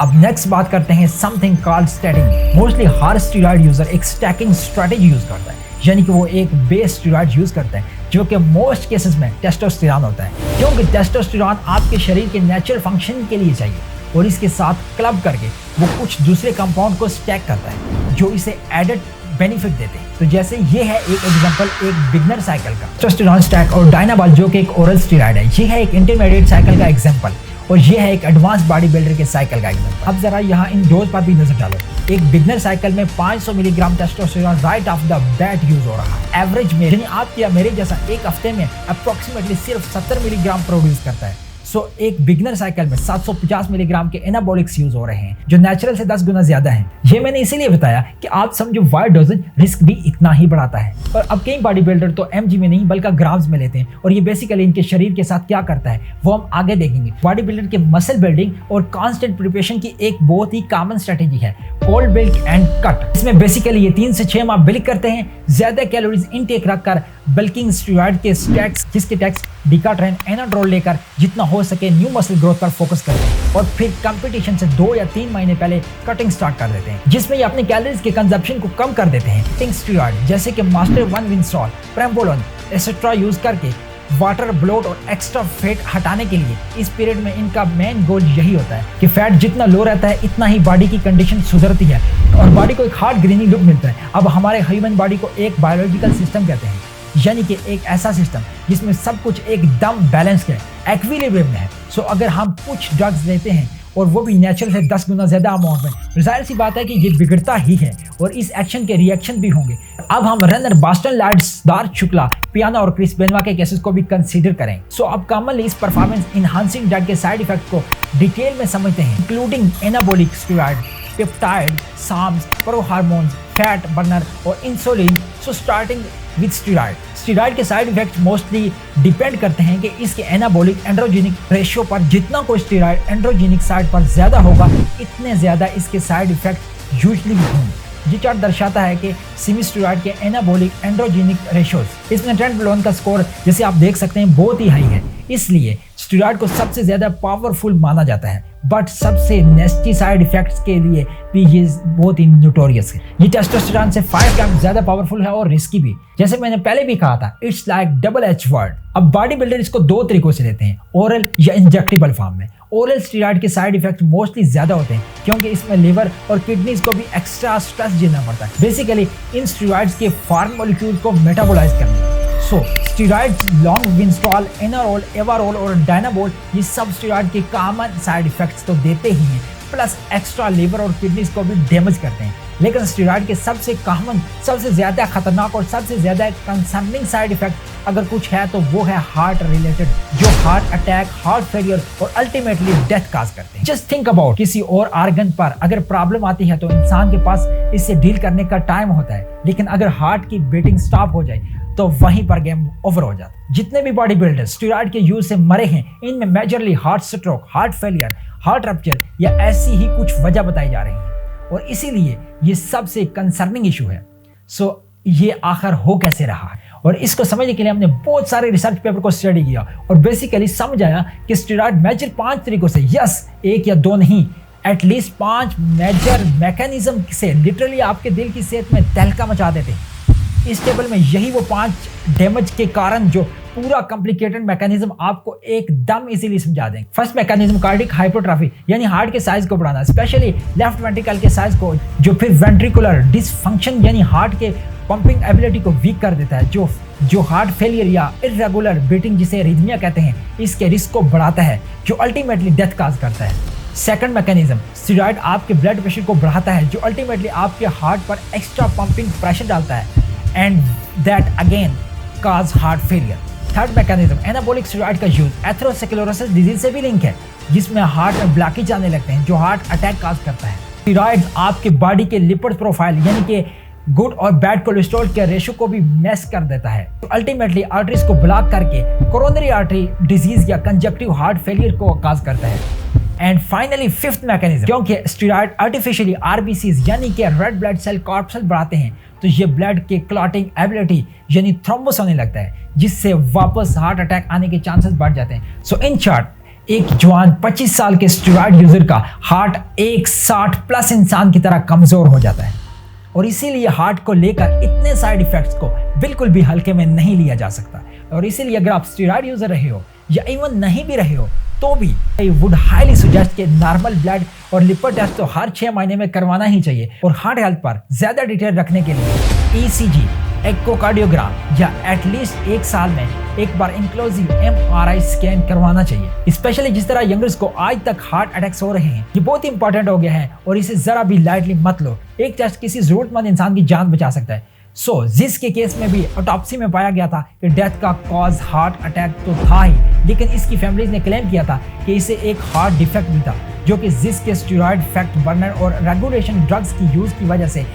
अब नेक्स्ट बात करते हैं समथिंग कॉल्ड स्टैकिंग। मोस्टली हर स्टेरॉइड यूजर एक स्टैकिंग स्ट्रेटेजी यूज करता है, यानी कि वो एक बेस स्टेरॉइड यूज करता है जो कि मोस्ट केसेस में टेस्टोस्टेरोन होता है, क्योंकि टेस्टोस्टेरोन आपके शरीर के नेचुरल फंक्शन के लिए चाहिए, और इसके साथ क्लब करके वो कुछ दूसरे कंपाउंड को स्टैक करता है जो इसे एडेड बेनिफिट देते हैं। तो जैसे ये है एक एग्जांपल एक बिगनर साइकिल का टेस्टोस्टेरोन स्टैक, और डायनाबॉल जो कि एक ओरल स्टेरॉइड है, ये है एक इंटरमीडिएट साइकिल का एग्जांपल, और ये है एक एडवांस बॉडी बिल्डर के साइकिल का एग्जांपल। अब जरा यहाँ इन डोज पर भी नजर डालो। एक बिगनर साइकिल में 500 milligram testosterone right of the bat use हो रहा है एवरेज में, यानी आपके या मेरे जैसा एक हफ्ते में अप्रोक्सीमेटली सिर्फ 70 मिलीग्राम प्रोड्यूस करता है। सो एक बिगनर साइकिल में 750 मिलीग्राम के एनाबॉलिक्स यूज हो रहे हैं, जो नेचुरल से 10 गुना ज्यादा है। ये मैंने इसीलिए बताया कि आप समझो वाइड डोजेज रिस्क भी इतना ही बढ़ाता है। और अब कई बॉडी बिल्डर तो mg में नहीं बल्कि ग्राम्स में लेते हैं, और ये बेसिकली इनके शरीर के साथ क्या करता है वो हम आगे देखेंगे। बॉडी बिल्डर के मसल बिल्डिंग और कांस्टेंट प्रिपरेशन की एक बहुत ही कॉमन स्ट्रेटेजी है कोल्ड बिल्ड एंड कट। इसमें बेसिकली ये 3 से 6 माह बिल्ड करते हैं, ज्यादा कैलोरीज इनटेक रखकर बल्किंग स्टेरॉइड के स्टैक्स, जिसके टैक्स डिकाट्रेन, एनाड्रोल लेकर जितना हो सके न्यू मसल ग्रोथ पर फोकस करते हैं, और फिर कंपटीशन से 2 या 3 महीने पहले कटिंग स्टार्ट कर देते हैं, जिसमें ये अपने कैलोरीज के कंजप्शन को कम कर देते हैं। कटिंग स्टेरॉइड जैसे कि मास्टर 1 विंस्टॉल, प्रेमोलोन एक्सेट्रा यूज करके वाटर, ब्लोट और एक्स्ट्रा फैट हटाने के लिए इस पीरियड में इनका मेन गोल यही होता है कि फैट जितना लो रहता है इतना ही बॉडी की कंडीशन सुधरती है और बॉडी को एक हार्ड ग्रीनी लुक मिलता है। अब हमारे ह्यूमन बॉडी को एक बायोलॉजिकल सिस्टम कहते हैं, यानी कि एक ऐसा सिस्टम जिसमें सब कुछ एकदम बैलेंस्ड है, इक्विलिब्रियम में है। सो अगर हम कुछ ड्रग्स लेते हैं और वो भी नेचुरल से 10 गुना ज्यादा अमाउंट में, जाहिर सी बात है कि ये बिगड़ता ही है और इस एक्शन के रिएक्शन भी होंगे। अब हम runner Boston land, Siddharth Shukla, piano और क्रिस बेनवा के केसेस को भी कंसीडर करें। सो अब कॉमनली इस परफॉर्मेंस इनहांसिंग ड्रग के साइड इफेक्ट को डिटेल में समझते हैं, including anabolic steroid, peptide, SARMs, pro hormones, fat burner और insulin. So starting with steroid के साइड इफेक्ट्स मोस्टली डिपेंड करते हैं कि इसके एनाबॉलिक एंड्रोजेनिक रेशियो पर। जितना कोई स्टेरॉइड एंड्रोजेनिक साइड पर ज्यादा होगा इतने ज्यादा इसके साइड इफेक्ट यूजुअली भी होंगे। ये चार्ट दर्शाता है कि सेमी स्टेरॉइड के एनाबॉलिक एंड्रोजेनिक रेशियोज, इसमें ट्रेंडबुलोन का स्कोर जैसे आप देख सकते हैं बहुत ही हाई है, इसलिए स्टेरॉइड को सबसे ज्यादा पावरफुल माना जाता है। बट सबसे नेस्टी साइड इफेक्ट्स के लिए भी ये बहुत ही नोटोरियस है। ये टेस्टोस्टेरोन से 5 टाइम्स ज्यादा पावरफुल है और रिस्की भी। जैसे मैंने पहले भी कहा था, it's like double H word. अब बॉडी बिल्डर इसको 2 तरीकों से लेते हैं, ओरल या इंजेक्टेबल फॉर्म में। ओरल स्टेरॉइड के साइड इफेक्ट मोस्टली ज्यादा होते हैं क्योंकि इसमें लिवर और किडनीज को भी एक्स्ट्रा स्ट्रेस झेलना पड़ता है, बेसिकली इन स्टेरॉइड्स के फॉरेन मॉलिक्यूल को मेटाबोलाइज करने। सो स्टेरॉइड्स, लॉन्ग विंस्टॉल, एनारोल, एवारोल और डायनाबोल, ये सब स्टेरॉइड के कॉमन साइड इफेक्ट्स तो देते ही हैं, प्लस एक्स्ट्रा लिवर और किडनीज को भी डैमेज करते हैं। लेकिन स्टेरॉइड के सबसे कॉमन, सबसे ज्यादा खतरनाक और सबसे ज्यादा कंसर्निंग साइड इफेक्ट अगर कुछ है तो वो है हार्ट रिलेटेड, जो हार्ट अटैक, हार्ट फेलियर और अल्टीमेटली डेथ काज करते हैं। जस्ट थिंक अबाउट, किसी और ऑर्गन पर अगर प्रॉब्लम आती है तो इंसान के पास इससे डील करने का टाइम होता है, लेकिन अगर हार्ट की बीटिंग स्टॉप हो जाए तो वहीं पर गेम ओवर हो जाता है। जितने भी बॉडी बिल्डर स्टेरॉइड के यूज से मरे हैं, इनमें majorly heart stroke, heart failure, heart rupture या ऐसी ही कुछ वजह बताई जा रही है और इसीलिए ये सबसे कंसर्निंग इशू है। सो ये आखिर हो कैसे रहा है, और इसको समझने के लिए हमने बहुत सारे रिसर्च पेपर को स्टडी किया और बेसिकली समझ आया कि स्टेरॉइड मेजर 5 तरीकों से, यस 1 या 2 नहीं, एटलीस्ट 5 मेजर मैकेनिज्म से लिटरली आपके दिल की सेहत में तहलका मचा देते हैं। इस टेबल में यही वो 5 डैमेज के कारण जो पूरा कॉम्प्लिकेटेड मैकेनिज्म आपको एकदम इजीली समझा देंगे। फर्स्ट मैकेनिज्म, कार्डिक हाइपरट्रॉफी, यानी हार्ट के साइज को बढ़ाना, स्पेशली लेफ्ट वेंट्रिकल के साइज को, जो फिर वेंट्रिकुलर डिसफंक्शन यानी हार्ट के पंपिंग एबिलिटी को वीक कर देता है, जो हार्ट फेलियर या इर्रेगुलर बीटिंग जिसे एरिथमिया कहते हैं, इसके रिस्क को बढ़ाता है, जो अल्टीमेटली डेथ काज करता है। सेकंड मैकेनिज्म, स्टेरॉइड आपके ब्लड प्रेशर को बढ़ाता है, जो अल्टीमेटली आपके हार्ट पर एक्स्ट्रा पंपिंग प्रेशर डालता है, and that again cause heart failure. Third mechanism, anabolic steroid का यूज एथेरोस्क्लेरोसिस डिजीज से भी लिंक है, जिसमें हार्ट में ब्लॉकेज आने लगते हैं, जो हार्ट अटैक काज करता है। स्टेरॉइड आपके बॉडी के लिपिड प्रोफाइल यानी कि गुड और बैड कोलेस्ट्रॉल के रेशो को भी मैस कर देता है, तो अल्टीमेटली आर्टरीज को ब्लॉक करके कोरोनरी आर्टरी डिजीज या कंजक्टिव हार्ट फेलियर को काज करता है। एंड फाइनली फिफ्थ मैकेनिज्म, क्योंकि स्टेरॉइड आर्टिफिशियली आरबीसीज यानी कि रेड ब्लड सेल कॉर्पसल बढ़ाते हैं, तो ये ब्लड के क्लॉटिंग एबिलिटी यानी थ्रोम्बोस होने लगता है, जिससे वापस हार्ट अटैक आने के चांसेस बढ़ जाते हैं। सो इन शॉर्ट, एक जवान 25 साल के स्टेरॉइड यूजर का हार्ट एक 60+ इंसान की तरह कमजोर हो जाता है, और इसीलिए हार्ट को लेकर इतने साइड इफेक्ट्स को बिल्कुल भी हल्के में नहीं लिया जा सकता। और इसीलिए अगर आप स्टेरॉइड यूजर रहे हो या इवन नहीं भी रहे हो तो भी आई वुड हाईली सजेस्ट कि नॉर्मल ब्लड और लिपिड टेस्ट तो हर 6 महीने में करवाना ही चाहिए, और हार्ट हेल्थ पर ज्यादा डिटेल रखने के लिए ECG, एकोकार्डियोग्राम या एटलीस्ट 1 साल में एक बार इंक्लूसिव MRI स्कैन करवाना चाहिए। स्पेशली जिस तरह यंगर्स को आज तक हार्ट अटैक्स हो रहे हैं, ये बहुत इंपॉर्टेंट हो गया है और इसे जरा भी लाइटली मत लो। एक टेस्ट किसी जरूरतमंद इंसान की जान बचा सकता है। सो जिस के केस में भी ऑटोप्सी में पाया गया था कि डेथ का कॉज हार्ट अटैक तो था ही, लेकिन इसकी फैमिलीज ने क्लेम किया था कि इसे एक हार्ट डिफेक्ट भी था, जो कि जिस के स्टेरॉइड फैट बर्नर और रेगुलेशन ड्रग्स की यूज की वजह से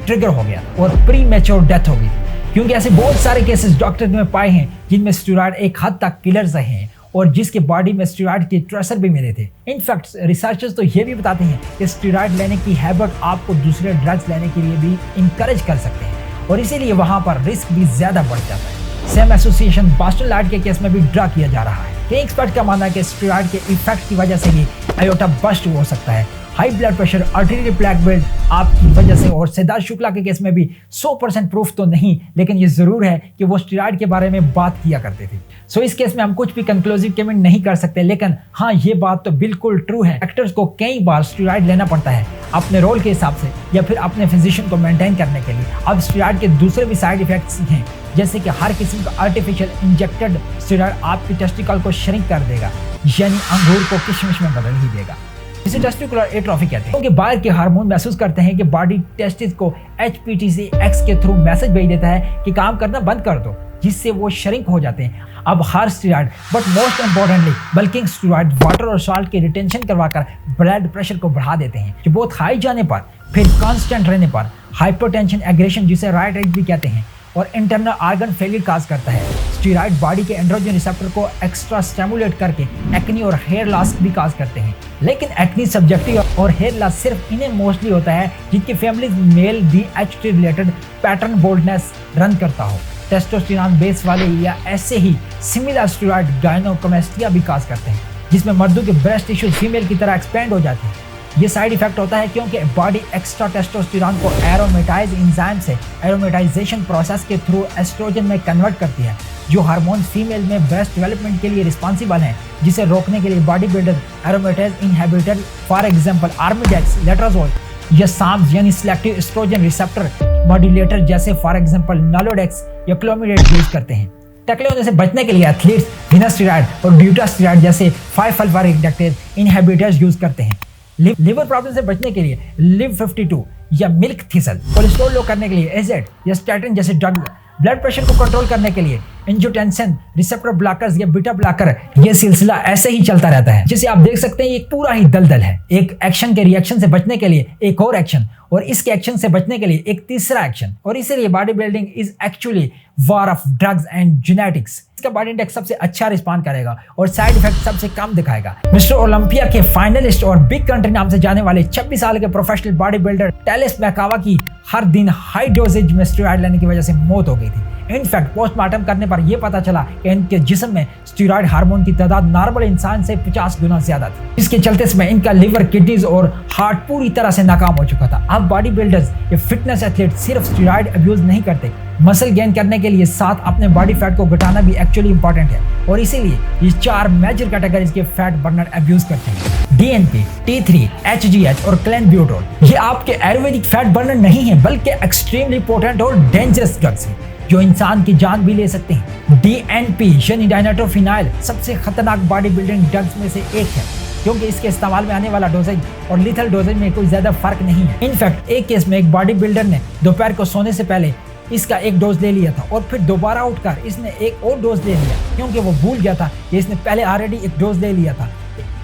ट्रिगर हो गया और प्री मैच्योर डेथ हो गई। क्योंकि ऐसे बहुत सारे केसेस डॉक्टर ने पाए हैं जिनमें स्टेरॉइड एक हद तक किलर्स रहे हैं और जिसके बॉडी में स्टेरॉइड के ट्रेसर भी मिले थे। इनफैक्ट रिसर्चर्स तो ये भी बताते हैं कि स्टेरॉइड लेने की हैबिट आपको दूसरे ड्रग्स लेने के लिए भी इंकरेज कर सकते हैं, और इसीलिए वहां पर रिस्क भी ज्यादा बढ़ जाता है। सेम एसोसिएशन बॉस्टन लैंड के केस में भी ड्रा किया जा रहा है। कई एक्सपर्ट का मानना है कि स्टेरॉइड के इफेक्ट की वजह से ही आयोटा बस्ट हो सकता है high blood pressure, arterial plaque build आपकी वजह से, और सिद्धार्थ शुक्ला के केस में भी 100% प्रूफ तो नहीं, लेकिन ये जरूर है कि वो स्टेरॉइड के बारे में बात किया करते थे। सो इस केस में हम कुछ भी कंक्लूसिव कमेंट नहीं कर सकते, लेकिन हाँ ये बात तो बिल्कुल ट्रू है, एक्टर्स को कई बार स्टेरॉइड लेना पड़ता है अपने रोल के हिसाब से या फिर अपने फिजिशियन को मेंटेन करने के लिए। अब स्टेरॉइड के दूसरे भी साइड इफेक्ट्स हैं, जैसे कि हर किस्म का आर्टिफिशियल इंजेक्टेड स्टेरॉइड आपकी टेस्टिकल को श्रिंक कर देगा, यानी अंगूर को किशमिश में बदल ही देगा, जिसे टेस्टिकुलर एट्रोफी कहते हैं। क्योंकि बाहर के हार्मोन महसूस करते हैं कि बॉडी टेस्टिस को HPTC-X के थ्रू मैसेज भेज देता है कि काम करना बंद कर दो, जिससे वो श्रिंक हो जाते हैं। अब हर steroid, but most importantly bulking steroid, water और सॉल्ट की रिटेंशन करवाकर ब्लड प्रेशर को बढ़ा देते हैं, जो बहुत हाई जाने पर फिर कांस्टेंट रहने पर हाइपरटेंशन, एग्रेशन जिसे राइट एज भी कहते हैं, और इंटरनल ऑर्गन फेलियर काज करता है। स्टेरॉइड बॉडी के एंड्रोजन रिसेप्टर को एक्स्ट्रा स्टिमुलेट करके एक्नी और हेयर लॉस भी काज करते हैं। लेकिन एक्नी सब्जेक्टिव और हेयर लॉस सिर्फ इन्हें मोस्टली होता है जिनकी family male BHT related pattern baldness run करता हो। टेस्टोस्टेरोन बेस वाले या ऐसे ही सिमिलर स्टेरॉइड गायनोकोमेस्टिया भी काज करते हैं, जिसमें मर्दों के ब्रेस्ट टिश्यू फीमेल की तरह एक्सपेंड हो जाते हैं। ये साइड इफेक्ट होता है क्योंकि बॉडी एक्स्ट्रा टेस्टोस्टेरोन को एरोमेटाइज एंजाइम से एरोमेटाइजेशन प्रोसेस के थ्रू एस्ट्रोजन में कन्वर्ट करती है, जो हार्मोन फीमेल में ब्रेस्ट डेवलपमेंट के लिए रिस्पॉन्सिबल हैं, जिसे रोकने के लिए body builder aromatase inhibitor, for example Arimidex, letrozole या साम्स यानी सिलेक्टिव एस्ट्रोजन रिसेप्टर मॉड्यूलेटर जैसे फॉर एग्जांपल नालोडेक्स या क्लोमिडेट यूज करते हैं। टकले होने से बचने के लिए एथलीट्स फिनास्टेरॉइड और ब्यूटास्टेरॉइड जैसे 5-अल्फा रिडक्टेज इनहिबिटर्स यूज करते हैं। लिवर प्रॉब्लम से बचने के लिए लिव 52 या मिल्क थिसल, कोलेस्ट्रॉल लो करने के लिए एजेट या स्टैटिन जैसे ड्रग, ब्लड प्रेशर को कंट्रोल करने के लिए एंजियोटेंसिन रिसेप्टर ब्लॉकर्स या बीटा ब्लॉकर। ये सिलसिला ऐसे ही चलता रहता है, जिसे आप देख सकते हैं ये पूरा ही दलदल है। एक एक्शन के रिएक्शन से बचने के लिए एक और एक्शन, और इसके एक्शन से बचने के लिए एक तीसरा एक्शन, और इसीलिए body building is actually war of drugs and genetics. इसका बॉडी इंडेक्स सबसे अच्छा रिस्पॉन्ड करेगा और साइड इफेक्ट सबसे कम दिखाएगा। मिस्टर ओलंपिया के फाइनलिस्ट और बिग कंट्री नाम से जाने वाले 26 साल के प्रोफेशनल बॉडी बिल्डर टेलिस मैकावा की हर दिन हाई डोजेज में स्टेरॉइड लेने की वजह से मौत हो गई थी। इनफैक्ट पोस्टमार्टम करने पर यह पता चला कि इनके जिस्म में स्टेरॉइड हार्मोन की तादाद नॉर्मल इंसान से 50 गुना ज्यादा थी। इसके चलते समय इनका लिवर, किडनीज और हार्ट पूरी तरह से नाकाम हो चुका था। अब बॉडी बिल्डर्स या फिटनेस एथलीट सिर्फ स्टेरॉइड अब्यूज नहीं करते, मसल गेन करने के लिए साथ अपने बॉडी फैट को घटाना भी एक्चुअली इंपॉर्टेंट है, और इसीलिए ये 4 मेजर कैटेगरीज के फैट बर्नर अब्यूज करते हैं: DNP, T3, HGH और क्लेनब्यूटोल। ये आपके आयुर्वेदिक फैट बर्नर नहीं है, बल्कि एक्सट्रीमली पोटेंट और डेंजरस ड्रग्स हैं जो इंसान की जान भी ले सकते हैं। DNP यानी डाइनाइट्रोफिनाइल सबसे खतरनाक बॉडी बिल्डिंग ड्रग्स में से एक है, क्योंकि इसके इस्तेमाल में आने वाला डोजेज और लिथल डोजेज में कोई ज्यादा फर्क नहीं है। इनफैक्ट एक केस में एक बॉडी बिल्डर ने दोपहर को सोने से पहले इसका एक डोज ले लिया था, और फिर दोबारा उठकर इसने एक और डोज ले लिया, क्योंकि वो भूल गया था कि इसने पहले ऑलरेडी एक डोज ले लिया था।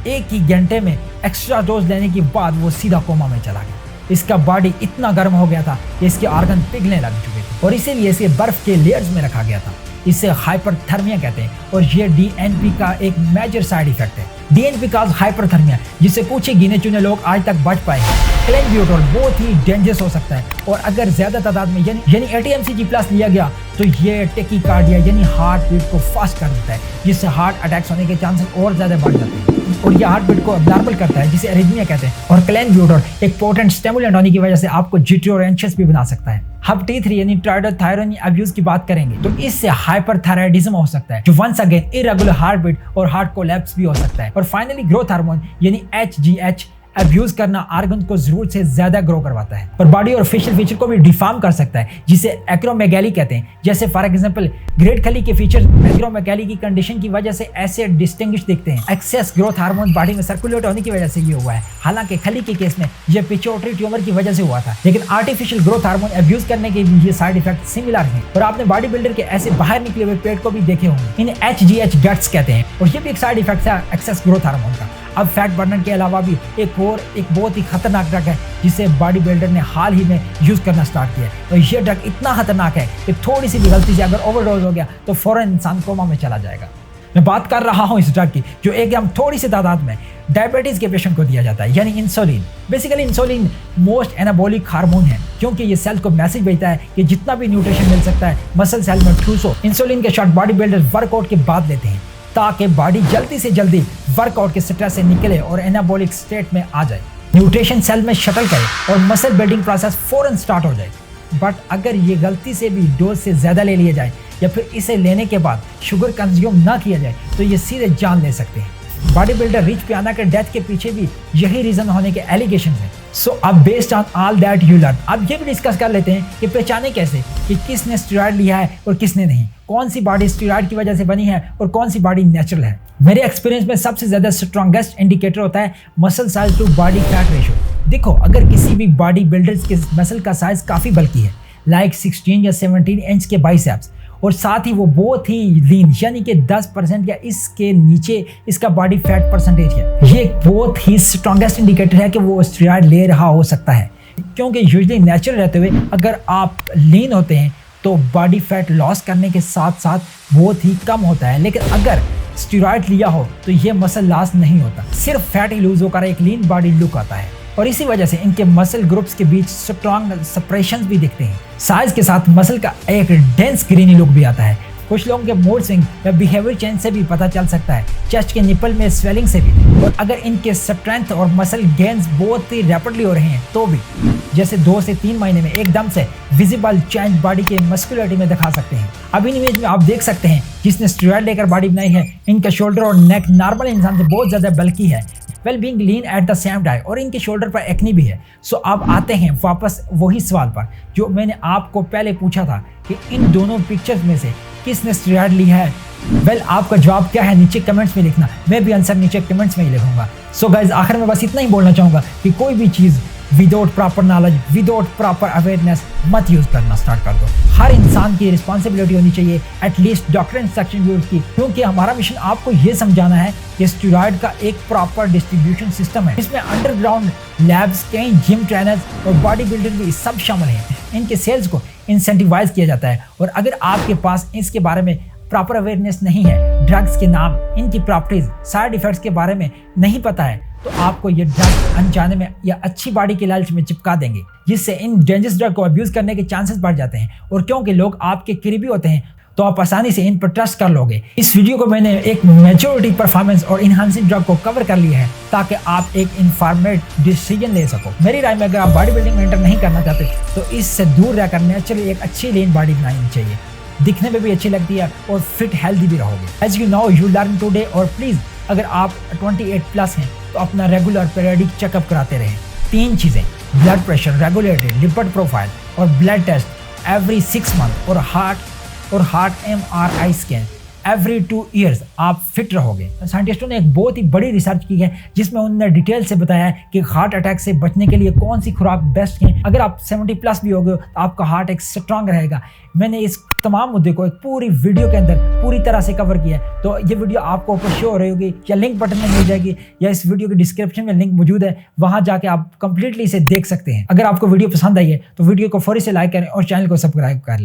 एक ही घंटे में एक्स्ट्रा डोज लेने के बाद वो सीधा कोमा में चला गया। इसका बॉडी इतना गर्म हो गया था कि इसके ऑर्गन पिघलने लग चुके थे, और इसीलिए इसे बर्फ के लेयर्स में रखा गया था। इसे हाइपरथर्मिया कहते हैं, और ये DNP का एक मेजर साइड इफेक्ट है। DNP काज हाइपरथर्मिया, जिससे कुछ ही गिने चुने लोग आज तक बच पाए हैं। क्लेनब्यूटोल बहुत ही डेंजरस हो सकता है, और अगर ज्यादा तादाद में यानी 80 mcg+ लिया गया तो ये टेकीकार्डिया यानी हार्ट बीट को फास्ट कर देता है, जिससे हार्ट अटैक्स होने के चांसेस और ज्यादा बढ़ जाते हैं, और ये हार्ट बीट को अबनॉर्मल करता है, जिसे एरिथमिया कहते हैं। और क्लेनब्यूटोल एक पोटेंट स्टिमुलेंट होने की वजह से आपको जिटरी और एंशियस भी बना सकता है। हम T3 यानी ट्राइडोथायरोन अब्यूज की बात करेंगे तो इससे हाइपरथायराइडिज्म हो सकता है, जो once again irregular heartbeat और हार्ट कोलैप्स भी हो सकता है। और फाइनली ग्रोथ हार्मोन यानी HGH अब्यूज करना ऑर्गन को जरूरत से ज्यादा ग्रो करवाता है और बॉडी और फेशियल फीचर को भी डिफॉर्म कर सकता है, जिसे एक्रोमेगैली कहते हैं। जैसे फॉर एग्जांपल ग्रेट खली के फीचर्स एक्रोमेगैली की कंडीशन की वजह से ऐसे डिस्टिंग्विश दिखते हैं। एक्सेस ग्रोथ हार्मोन बॉडी में सर्कुलेट होने की वजह से ये हुआ है। हालांकि खली के केस में ये पिट्यूटरी ट्यूमर की वजह से हुआ था, लेकिन आर्टिफिशियल ग्रोथ हार्मोन अब्यूज करने के भी ये साइड इफेक्ट सिमिलर हैं। और आपने बॉडी बिल्डर के ऐसे बाहर निकले हुए पेट को भी देखे होंगे। इन्हें HGH गट्स कहते हैं, और ये भी एक साइड इफेक्ट है एक्सेस ग्रोथ हार्मोन का। अब फैट बर्नर के अलावा भी एक बहुत ही खतरनाक ड्रग है, जिसे बॉडी बिल्डर ने हाल ही में यूज करना स्टार्ट किया है। और ये ड्रग इतना खतरनाक है कि थोड़ी सी भी गलती से अगर ओवरडोज हो गया तो फौरन इंसान कोमा में चला जाएगा। मैं बात कर रहा हूँ इस ड्रग की, जो एकदम थोड़ी सी तादाद में डायबिटीज के पेशेंट को दिया जाता है, यानी insulin. Basically insulin most anabolic hormone है, क्योंकि ये सेल को मैसेज भेजता है कि जितना भी न्यूट्रिशन मिल सकता है मसल सेल में ठूसो। इंसुलिन के शॉट बॉडी बिल्डर वर्कआउट के बाद लेते हैं, ताकि बॉडी जल्दी से जल्दी वर्कआउट के स्ट्रेस से निकले और एनाबॉलिक स्टेट में आ जाए। न्यूट्रिशन सेल में शटल करे और मसल बिल्डिंग प्रोसेस फौरन स्टार्ट हो जाए। बट अगर ये गलती से भी डोज से ज़्यादा ले लिया जाए या फिर इसे लेने के बाद शुगर कंज्यूम ना किया जाए तो ये सीधे जान ले सकते हैं। बॉडी बिल्डर रिच पियाना के डेथ के पीछे भी यही रीजन होने के एलिगेशन है। सो अब based on all that you learn, अब ये भी डिस्कस कर लेते हैं कि पहचाने कैसे कि किसने स्टेरॉइड लिया है और किसने नहीं, कौन सी बॉडी स्टेरॉइड की वजह से बनी है और कौन सी बॉडी नेचुरल है। मेरे एक्सपीरियंस में सबसे ज्यादा स्ट्रॉन्गेस्ट इंडिकेटर होता है muscle size to body fat ratio. देखो, अगर किसी भी बॉडी बिल्डर्स के मसल का साइज काफी बल्कि है, लाइक 16 या 17 इंच के बाइसेप्स, और साथ ही वो बहुत ही लीन यानी कि 10% या इसके नीचे इसका बॉडी फैट परसेंटेज है, ये एक बहुत ही स्ट्रॉन्गेस्ट इंडिकेटर है कि वो स्टेरॉइड ले रहा हो सकता है। क्योंकि यूजुअली नेचुरल रहते हुए अगर आप लीन होते हैं तो बॉडी फैट लॉस करने के साथ साथ बहुत ही कम होता है, लेकिन अगर स्टेरॉइड लिया हो तो ये मसल लॉस नहीं होता, सिर्फ फैट ही लूज होकर एक लीन बॉडी लुक आता है। और इसी वजह से इनके मसल ग्रुप्स के बीच स्ट्रॉन्ग सेपरेशंस भी दिखते हैं। साइज के साथ मसल का एक डेंस ग्रीनी लुक भी आता है। कुछ लोगों के मूड स्विंग या बिहेवियर चेंज से भी पता चल सकता है, चेस्ट के निपल में स्वेलिंग से भी। और अगर इनके स्ट्रेंथ और मसल गेन्स बहुत ही रैपिडली हो रहे हैं तो भी, जैसे 2 से 3 महीने में एकदम से विजिबल चेंज बॉडी के मस्कुलरिटी में दिखा सकते हैं। अब इन इमेज में आप देख सकते हैं जिसने स्टेरॉइड लेकर बॉडी बनाई है, इनका शोल्डर और नेक नॉर्मल इंसान से बहुत ज्यादा बल्कि है, well being lean at the same time, और इनके शोल्डर पर एक्नी भी है। सो अब आते हैं वापस वही सवाल पर जो मैंने आपको पहले पूछा था कि इन दोनों पिक्चर्स में से किसने स्टेरॉइड ली है। वेल आपका जवाब क्या है नीचे कमेंट्स में लिखना, मैं भी आंसर नीचे कमेंट्स में ही लिखूंगा। सो गाइज, आखिर में बस इतना ही बोलना चाहूंगा कि कोई भी चीज़ without proper knowledge, without proper awareness मत यूज करना स्टार्ट कर दो। हर इंसान की रिस्पॉन्सिबिलिटी होनी चाहिए एटलीस्ट डॉक्टर इंस्ट्रक्शन यूज की, क्योंकि हमारा मिशन आपको ये समझाना है कि स्टेरॉइड का एक प्रॉपर डिस्ट्रीब्यूशन सिस्टम है। इसमें अंडरग्राउंड लैब्स, कई जिम ट्रेनर्स और बॉडी बिल्डर भी सब शामिल हैं। इनके सेल्स को इंसेंटिवाइज किया जाता है, और अगर आपके पास इसके बारे में प्रॉपर अवेयरनेस नहीं है, ड्रग्स के नाम, इनकी प्रॉपर्टीज, साइड इफेक्ट्स के बारे में नहीं पता है, तो आपको ये ड्रग अनजाने में या अच्छी बॉडी के लालच में चिपका देंगे, जिससे इन डेंजरस ड्रग को अब्यूज करने के चांसेस बढ़ जाते हैं। और क्योंकि लोग आपके करीबी होते हैं तो आप आसानी से इन पर ट्रस्ट कर लोगे। इस वीडियो को मैंने एक मैच्योरिटी, परफॉर्मेंस और इनहांसिंग ड्रग को कवर कर लिया है ताकि आप एक इन्फॉर्मेड डिसीजन ले सको। मेरी राय में अगर आप बॉडी बिल्डिंग में एंटर नहीं करना चाहते तो इससे दूर रहकर नेचुरली एक अच्छी लीन बॉडी बनानी चाहिए, दिखने में भी अच्छी लगती है और फिट हेल्दी भी रहोगे। As you know you learn today. और प्लीज अगर आप 28+ हैं तो अपना रेगुलर पीरियडिक चेकअप कराते रहें। 3 चीज़ें, blood pressure regulated, lipid profile और ब्लड टेस्ट एवरी 6 मंथ, और heart MRI scan every 2 years, आप फिट रहोगे। साइंटिस्टों ने एक बहुत ही बड़ी रिसर्च की है जिसमें उन्होंने डिटेल से बताया है कि हार्ट अटैक से बचने के लिए कौन सी खुराक बेस्ट है। अगर आप 70+ भी हो गए तो आपका हार्ट एक स्ट्रांग रहेगा। मैंने इस तमाम मुद्दे को एक पूरी वीडियो के अंदर पूरी तरह से कवर किया है, तो ये वीडियो आपको ऊपर शो हो रही होगी या लिंक बटन में मिल जाएगी, या इस वीडियो के डिस्क्रिप्शन में लिंक मौजूद है, वहां जाके आप कंप्लीटली इसे देख सकते हैं। अगर आपको वीडियो पसंद आई है तो वीडियो को फौरी से लाइक करें और चैनल को सब्सक्राइब कर लें।